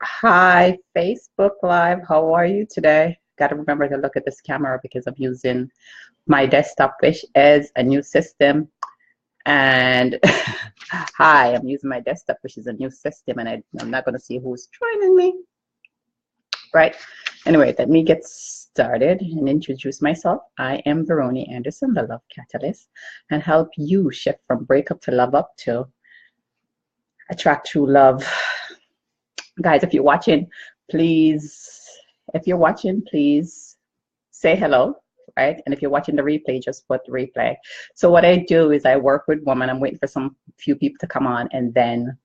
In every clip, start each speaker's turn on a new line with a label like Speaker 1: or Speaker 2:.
Speaker 1: Hi, Facebook Live. How are you today? Got to remember to look at this camera because I'm using my desktop, which is a new system. And hi, I'm using my desktop, which is a new system, and I'm not going to see who's joining me, right? Anyway, let me get started and introduce myself. I am Veroni Anderson, the Love Catalyst, and help you shift from breakup to love up to attract true love. Guys, if you're watching, please, please say hello, right? And if you're watching the replay, just put the replay. So what I do is I work with women. I'm waiting for some few people to come on, and then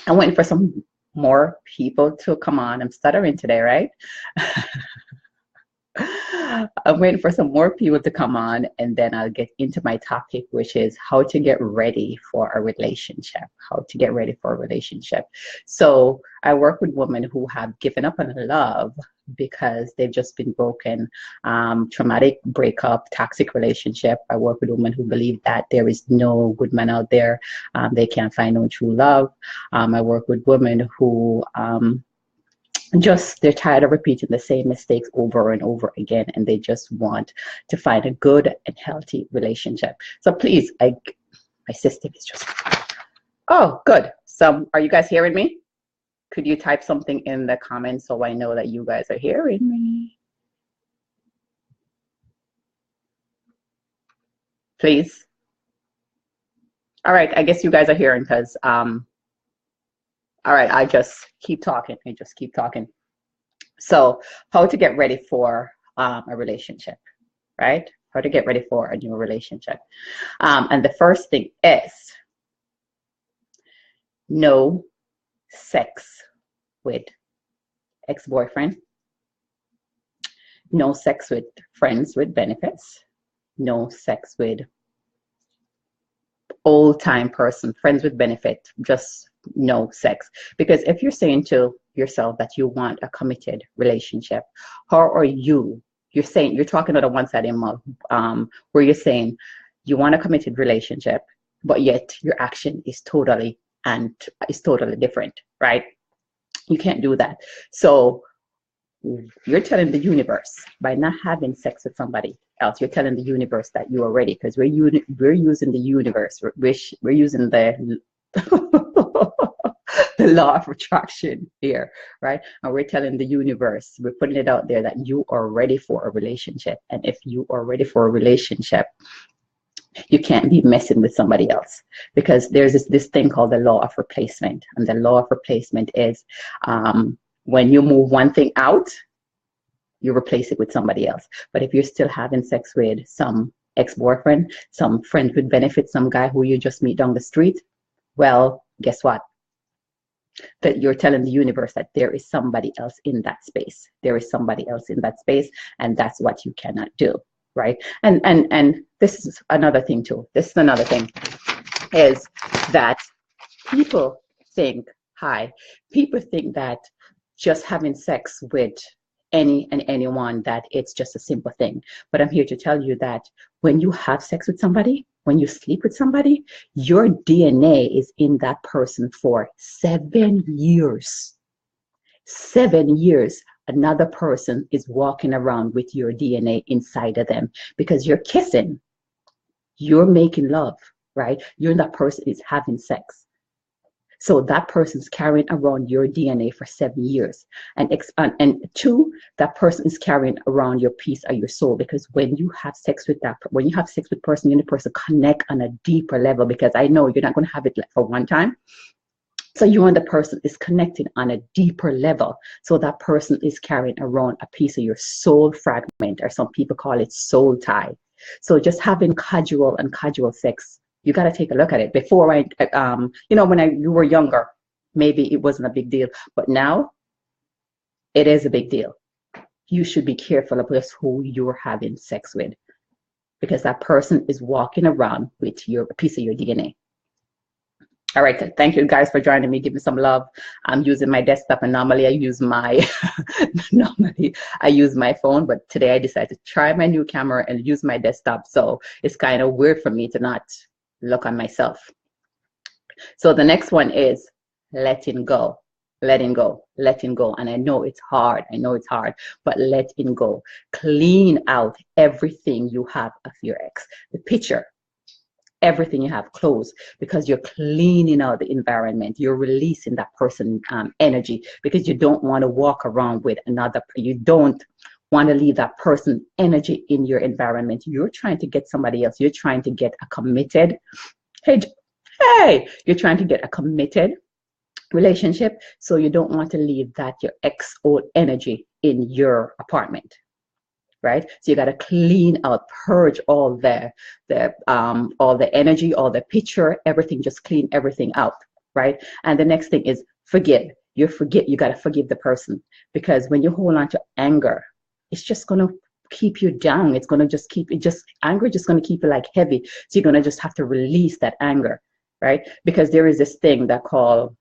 Speaker 1: I'm waiting for some more people to come on. I'm stuttering today, right? I'm waiting for some more people to come on, and then I'll get into my topic, which is how to get ready for a relationship. How to get ready for a relationship. So I work with women who have given up on love because they've just been broken, traumatic breakup, toxic relationship. I work with women who believe that there is no good man out there. They can't find no true love. I work with women who they're tired of repeating the same mistakes over and over again, and they just want to find a good and healthy relationship. So please, my system is just, oh, good. So are you guys hearing me? Could you type something in the comments so I know that you guys are hearing me? Please. All right, I guess you guys are hearing because all right, I just keep talking. So how to get ready for a relationship, right? How to get ready for a new relationship. And the first thing is no sex with ex-boyfriend, no sex with friends with benefits, no sex with old-time person, friends with benefit, just no sex. Because if you're saying to yourself that you want a committed relationship, how are you're talking about a one-sided mouth, where you're saying you want a committed relationship, but yet your action is totally different, right? You can't do that. So you're telling the universe, by not having sex with somebody else, you're telling the universe that you are ready, because we're using the universe, we're using the the law of attraction here, right? And we're telling the universe, we're putting it out there that you are ready for a relationship. And if you are ready for a relationship, you can't be messing with somebody else, because there's this thing called the law of replacement. And the law of replacement is when you move one thing out, you replace it with somebody else. But if you're still having sex with some ex-boyfriend, some friend with benefits, some guy who you just meet down the street, well, guess what? That you're telling the universe that there is somebody else in that space. There is somebody else in that space, and that's what you cannot do, right? And this is another thing too. This is another thing, is that people think that just having sex with any and anyone, that it's just a simple thing. But I'm here to tell you that when you have sex with somebody, when you sleep with somebody, your DNA is in that person for 7 years. 7 years. Another person is walking around with your DNA inside of them, because you're kissing, you're making love, right? You and that person is having sex. So that person's carrying around your DNA for 7 years. And two, that person is carrying around your piece of your soul, because when you have sex with person, you and the person connect on a deeper level, because I know you're not going to have it for one time. So you and the person is connecting on a deeper level. So that person is carrying around a piece of your soul fragment, or some people call it soul tie. So just having casual sex, you got to take a look at it. Before when you were younger, maybe it wasn't a big deal, but now it is a big deal. You should be careful of just who you're having sex with, because that person is walking around with a piece of your DNA. All right, thank you guys for joining me. Give me some love. I'm using my desktop, and normally I use my phone, but today I decided to try my new camera and use my desktop. So it's kind of weird for me to not look on myself. So the next one is letting go. letting go, letting go. And I know it's hard. I know it's hard, but letting go. Clean out everything you have of your ex. The picture, everything you have, clothes, because you're cleaning out the environment. You're releasing that person energy, because you don't want to walk around with another. You don't want to leave that person energy in your environment. You're trying to get somebody else. You're trying to get a committed, hey, you're trying to get a committed relationship. So you don't want to leave that your ex old energy in your apartment. Right? So you got to clean out, purge all the energy, all the picture, everything, just clean everything out, right? And the next thing is forgive. You got to forgive the person, because when you hold on to anger, it's just going to keep you down. It's going to just anger just going to keep you like heavy. So you're going to just have to release that anger, right? Because there is this thing that called,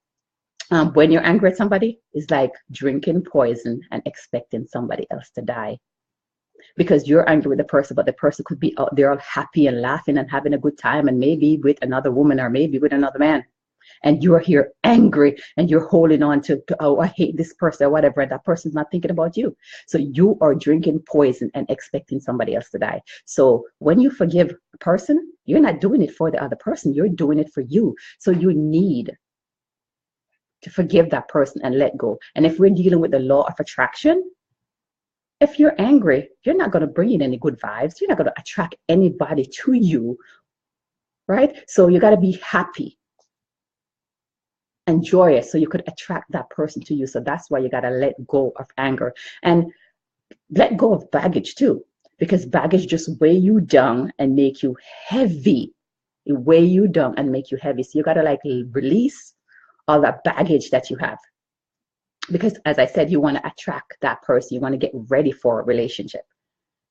Speaker 1: when you're angry at somebody, is like drinking poison and expecting somebody else to die. Because you're angry with the person, but the person could be out there all happy and laughing and having a good time, and maybe with another woman or maybe with another man. And you're here angry and you're holding on to, oh, I hate this person or whatever, and that person's not thinking about you. So you are drinking poison and expecting somebody else to die. So when you forgive a person, you're not doing it for the other person, you're doing it for you. So you need to forgive that person and let go. And if we're dealing with the law of attraction, if you're angry, you're not going to bring in any good vibes. You're not going to attract anybody to you, right? So you got to be happy and joyous so you could attract that person to you. So that's why you got to let go of anger and let go of baggage too, because baggage just weigh you down and make you heavy. It weigh you down and make you heavy. So you got to like release all that baggage that you have. Because as I said, you want to attract that person. You want to get ready for a relationship.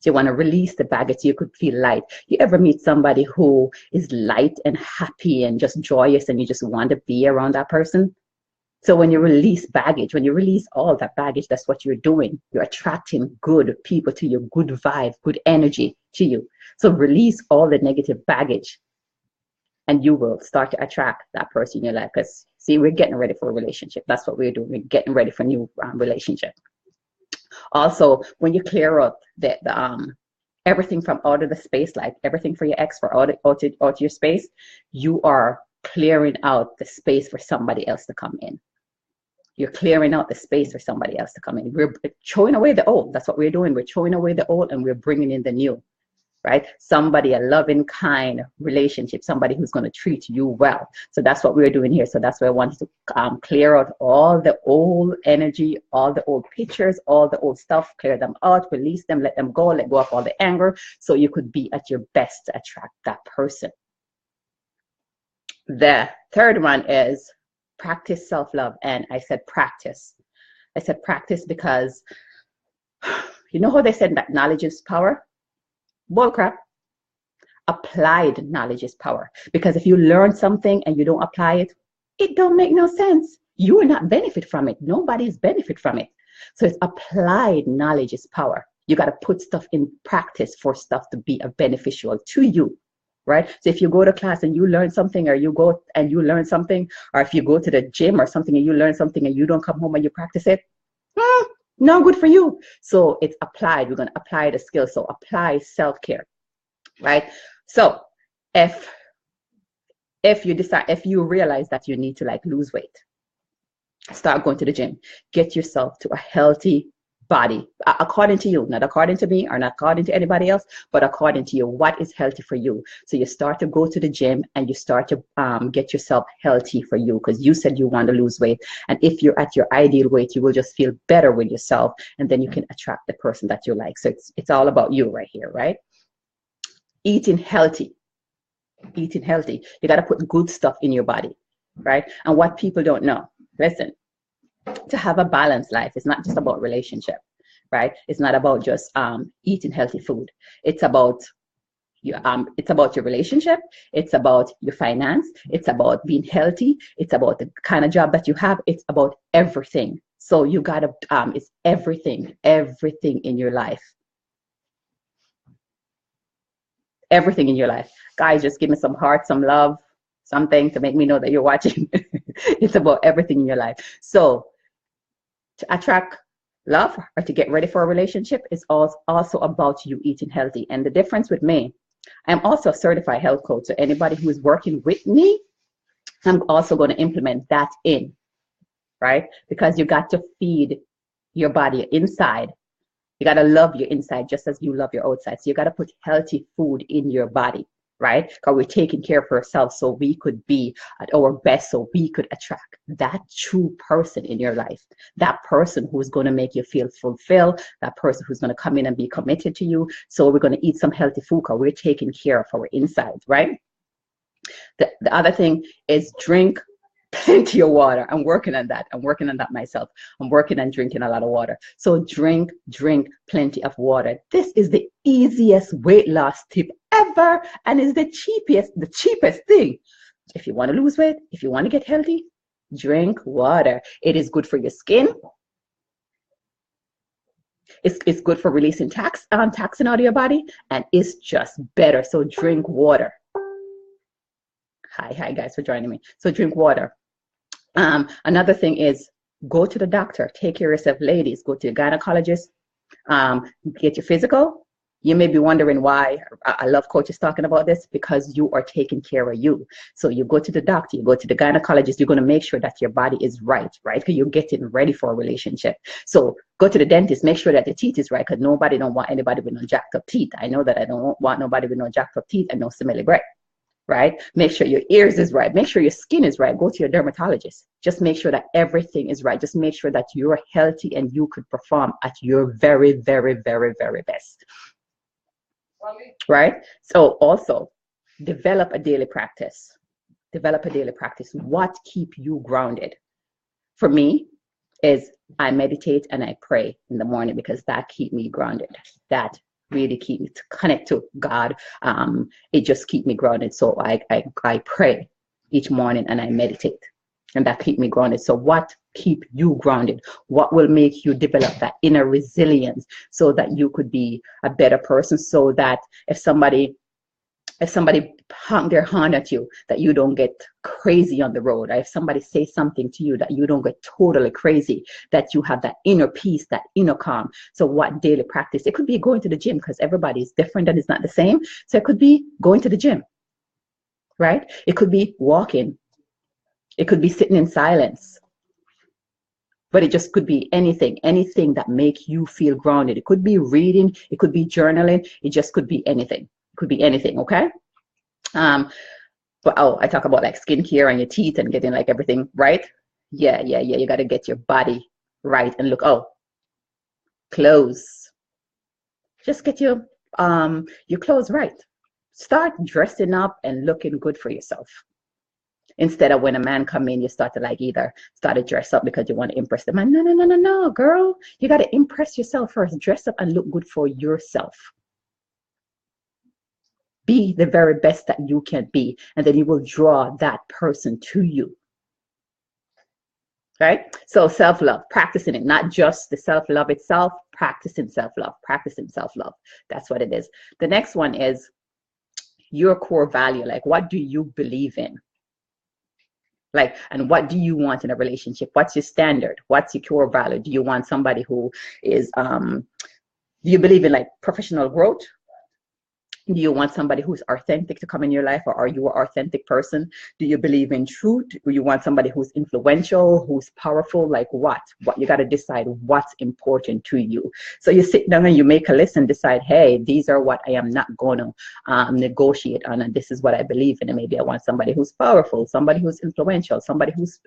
Speaker 1: So you want to release the baggage so you could feel light. You ever meet somebody who is light and happy and just joyous and you just want to be around that person? So when you release baggage, when you release all that baggage, that's what you're doing. You're attracting good people to you, good vibe, good energy to you. So release all the negative baggage and you will start to attract that person in your life. Because see, we're getting ready for a relationship. That's what we're doing. We're getting ready for a new relationship. Also, when you clear out the everything from out of the space, like everything for your ex, for out of your space, you are clearing out the space for somebody else to come in. You're clearing out the space for somebody else to come in. We're throwing away the old. That's what we're doing. We're throwing away the old and we're bringing in the new. Right? Somebody, a loving, kind relationship, somebody who's going to treat you well. So that's what we're doing here. So that's why I wanted to clear out all the old energy, all the old pictures, all the old stuff, clear them out, release them, let them go, let go of all the anger, so you could be at your best to attract that person. The third one is practice self-love. And I said practice. I said practice because you know how they said that knowledge is power? Bullcrap. Applied knowledge is power. Because if you learn something and you don't apply it, it don't make no sense. You will not benefit from it. Nobody's benefit from it. So it's applied knowledge is power. You got to put stuff in practice for stuff to be beneficial to you. Right? So if you go to class and you learn something, or you go and you learn something, or if you go to the gym or something and you learn something and you don't come home and you practice it, no good for you. So it's applied. We're going to apply the skill. So apply self-care, right? So if you realize that you need to like lose weight, start going to the gym, get yourself to a healthy body, according to you, not according to me or not according to anybody else, but according to you, what is healthy for you. So you start to go to the gym and you start to get yourself healthy for you, because you said you want to lose weight. And if you're at your ideal weight, you will just feel better with yourself, and then you can attract the person that you like. So it's all about you right here, right? Eating healthy. Eating healthy. You got to put good stuff in your body, right? And what people don't know, listen, to have a balanced life, it's not just about relationship, right? It's not about just eating healthy food. It's about your relationship. It's about your finance. It's about being healthy. It's about the kind of job that you have. It's about everything. So you gotta it's everything in your life. Everything in your life. Guys, just give me some heart, some love, something to make me know that you're watching. It's about everything in your life. So to attract love or to get ready for a relationship is also about you eating healthy. And the difference with me, I'm also a certified health coach. So anybody who is working with me, I'm also going to implement that in, right? Because you got to feed your body inside. You got to love your inside just as you love your outside. So you got to put healthy food in your body, right? Because we're taking care of ourselves so we could be at our best, so we could attract that true person in your life, that person who's going to make you feel fulfilled, that person who's going to come in and be committed to you. So we're going to eat some healthy food because we're taking care of our insides, right? The other thing is drink plenty of water. I'm working on that. I'm working on that myself. I'm working on drinking a lot of water. So drink plenty of water. This is the easiest weight loss tip ever, and is the cheapest thing. If you want to lose weight, if you want to get healthy, drink water. It is good for your skin. It's good for releasing toxin out of your body, and it's just better. So drink water. Hi guys for joining me. So drink water. Another thing is go to the doctor. Take care of yourself, ladies. Go to your gynecologist. Get your physical. You may be wondering why I love coaches talking about this, because you are taking care of you. So you go to the doctor, you go to the gynecologist, you're going to make sure that your body is right? Because you're getting ready for a relationship. So go to the dentist, make sure that the teeth is right, because nobody don't want anybody with no jacked up teeth. I know that I don't want nobody with no jacked up teeth and no smelly breath. Right? Make sure your ears is right. Make sure your skin is right. Go to your dermatologist. Just make sure that everything is right. Just make sure that you're healthy and you could perform at your very, very, very, very best. Right? So also develop a daily practice. Develop a daily practice. What keep you grounded? For me is I meditate and I pray in the morning, because that keep me grounded. That really keep me to connect to God. It just keep me grounded. So I pray each morning and I meditate, and that keep me grounded. So what keep you grounded? What will make you develop that inner resilience so that you could be a better person, so that if somebody honk their horn at you, that you don't get crazy on the road. Or if somebody says something to you, that you don't get totally crazy, that you have that inner peace, that inner calm. So what daily practice? It could be going to the gym, because everybody is different and it's not the same. So it could be going to the gym, right? It could be walking. It could be sitting in silence. But it just could be anything that make you feel grounded. It could be reading. It could be journaling. It just could be anything. It could be anything, okay? But I talk about like skincare and your teeth and getting like everything right. Yeah. You got to get your body right and look. Clothes. Just get your clothes right. Start dressing up and looking good for yourself. Instead of when a man come in, you start to like either start to dress up because you want to impress the man. No, girl. You got to impress yourself first. Dress up and look good for yourself. Be the very best that you can be, and then you will draw that person to you. Right? So self-love, practicing it, not just the self-love itself, practicing self-love. That's what it is. The next one is your core value. Like, what do you believe in? Like, and what do you want in a relationship? What's your standard? What's your core value? Do you want somebody who is, do you believe in like professional growth? Do you want somebody who's authentic to come in your life, or are you an authentic person? Do you believe in truth? Do you want somebody who's influential, who's powerful? Like what? You got to decide what's important to you. So you sit down and you make a list and decide, hey, these are what I am not going to negotiate on, and this is what I believe in. And maybe I want somebody who's powerful, somebody who's influential, somebody who's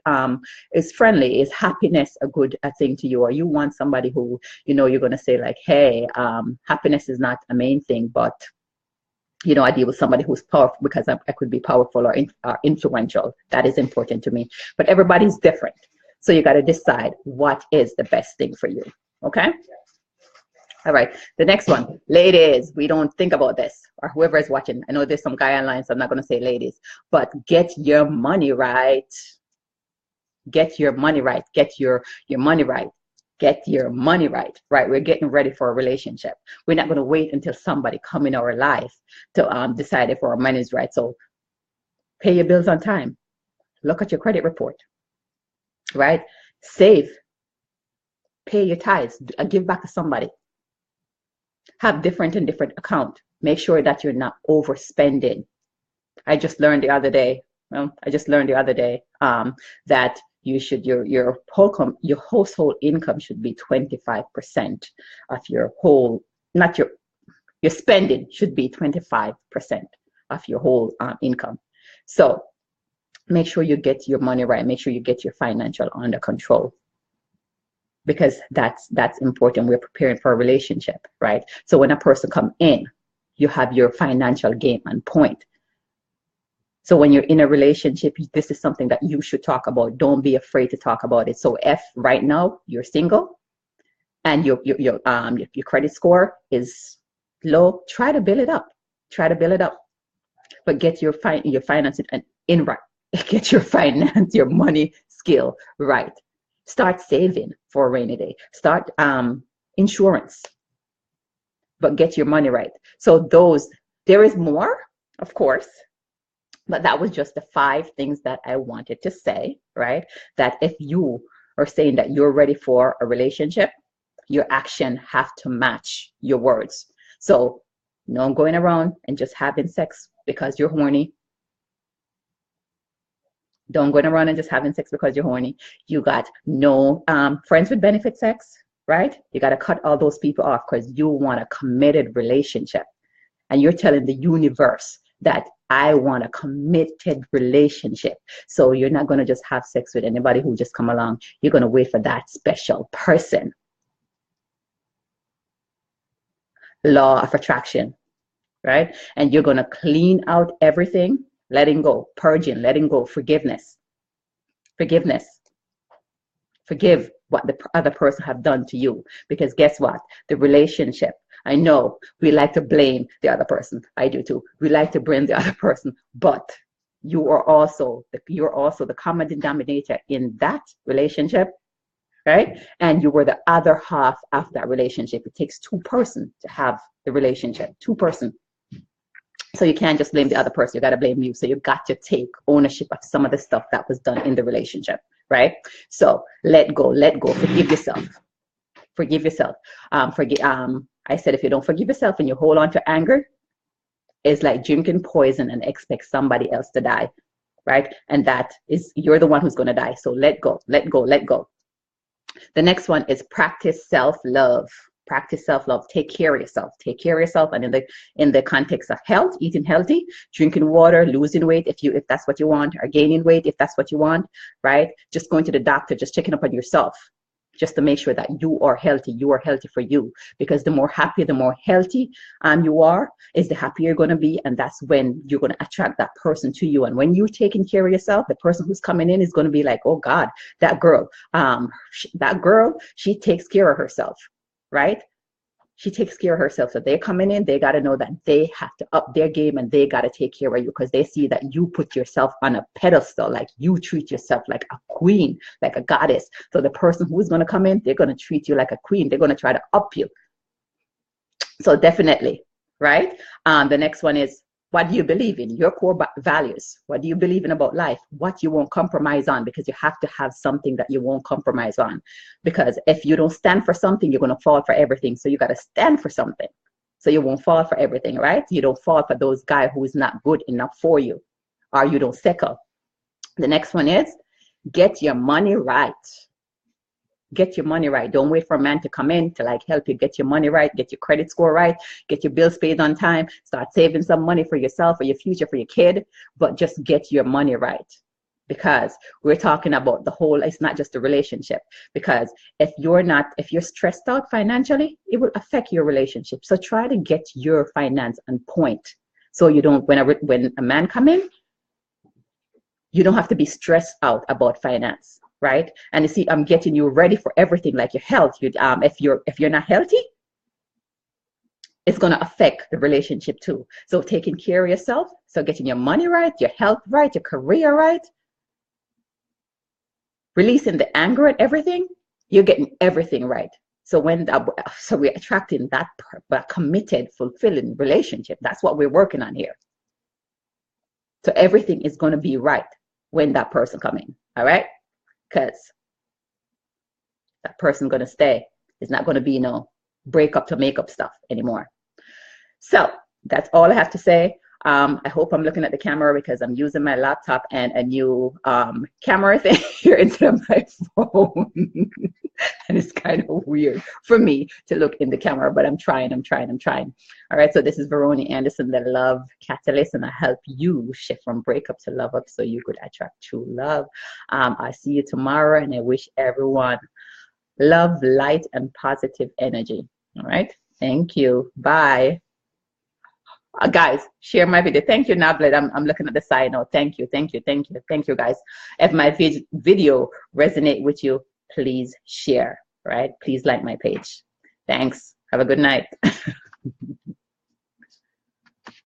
Speaker 1: is friendly. Is happiness a good thing to you? Or you want somebody who, you know, you're going to say like, hey, happiness is not a main thing, but you know, I deal with somebody who's powerful because I could be powerful or influential. That is important to me. But everybody's different. So you got to decide what is the best thing for you. Okay? All right. The next one. Ladies, we don't think about this. Or whoever is watching. I know there's some guy online, so I'm not going to say ladies. But get your money right. Get your money right. Get your money right. Get your money right, right? We're getting ready for a relationship. We're not going to wait until somebody come in our life to decide if our money is right. So pay your bills on time. Look at your credit report, right? Save. Pay your tithes, give back to somebody. Have different and different account. Make sure that you're not overspending. I just learned the other day, that you should, your household income should be 25% of your whole, not your spending should be 25% of your whole income. So make sure you get your money right. Make sure you get your financial under control, because that's important. We're preparing for a relationship, right? So when a person come in, you have your financial game on point. So when you're in a relationship, this is something that you should talk about. Don't be afraid to talk about it. So if right now you're single and your credit score is low, try to build it up. Try to build it up. But get your finances in right. Get your your money skill right. Start saving for a rainy day. Start insurance. But get your money right. So there is more, of course. But that was just the 5 things that I wanted to say, right? That if you are saying that you're ready for a relationship, your action have to match your words. So no going around and just having sex because you're horny. Don't go around and just having sex because you're horny. You got no friends with benefit sex, right? You got to cut all those people off because you want a committed relationship. And you're telling the universe that I want a committed relationship. So you're not going to just have sex with anybody who just come along. You're going to wait for that special person. Law of attraction, right? And you're going to clean out everything, letting go, purging, letting go, forgiveness. Forgive what the other person have done to you. Because guess what? The relationship, I know we like to blame the other person. I do too. We like to blame the other person, but you're also the common denominator in that relationship, right? And you were the other half of that relationship. It takes 2 persons to have the relationship, 2 persons. So you can't just blame the other person. You got to blame you. So you got to take ownership of some of the stuff that was done in the relationship, right? So let go, forgive yourself. I said, if you don't forgive yourself and you hold on to anger, it's like drinking poison and expect somebody else to die, right? And that is, you're the one who's going to die. So let go. The next one is practice self-love. Take care of yourself. And in the context of health, eating healthy, drinking water, losing weight if that's what you want, or gaining weight if that's what you want, right? Just going to the doctor, just checking up on yourself, just to make sure that you are healthy for you. Because the more happy, the more healthy you are, is the happier you're going to be. And that's when you're going to attract that person to you. And when you're taking care of yourself, the person who's coming in is going to be like, oh God, that girl, she takes care of herself, right? She takes care of herself. So they're coming in, they got to know that they have to up their game and they got to take care of you, because they see that you put yourself on a pedestal, like you treat yourself like a queen, like a goddess. So the person who's going to come in, they're going to treat you like a queen. They're going to try to up you. So definitely, right? The next one is, what do you believe in? Your core values. What do you believe in about life? What you won't compromise on, because you have to have something that you won't compromise on. Because if you don't stand for something, you're going to fall for everything. So you got to stand for something, so you won't fall for everything, right? You don't fall for those guys who is not good enough for you, or you don't settle. The next one is, get your money right. Get your money right. Don't wait for a man to come in to like help you. Get your money right. Get your credit score right. Get your bills paid on time. Start saving some money for yourself, for your future, for your kid. But just get your money right. Because we're talking about the whole, it's not just a relationship. Because if you're stressed out financially, it will affect your relationship. So try to get your finance on point. So you don't, when a man come in, you don't have to be stressed out about finance. Right? And you see, I'm getting you ready for everything, like your health. If you're not healthy, it's going to affect the relationship too. So taking care of yourself, so getting your money right, your health right, your career right, releasing the anger and everything, you're getting everything right. So we're attracting that committed, fulfilling relationship. That's what we're working on here. So everything is going to be right when that person comes in. All right? Because that person going to stay. It's not going to be no break up to make up stuff anymore. So that's all I have to say. I hope I'm looking at the camera because I'm using my laptop and a new camera thing here instead of my phone. And it's kind of weird for me to look in the camera, but I'm trying. All right, so this is Veroni Anderson, the Love Catalyst, and I help you shift from breakup to love up so you could attract true love. I'll see you tomorrow, and I wish everyone love, light, and positive energy. All right, thank you. Bye. Guys, share my video. Thank you, Nablet. I'm looking at the side now. Thank you, guys. If my video resonate with you, please share, right? Please like my page. Thanks. Have a good night.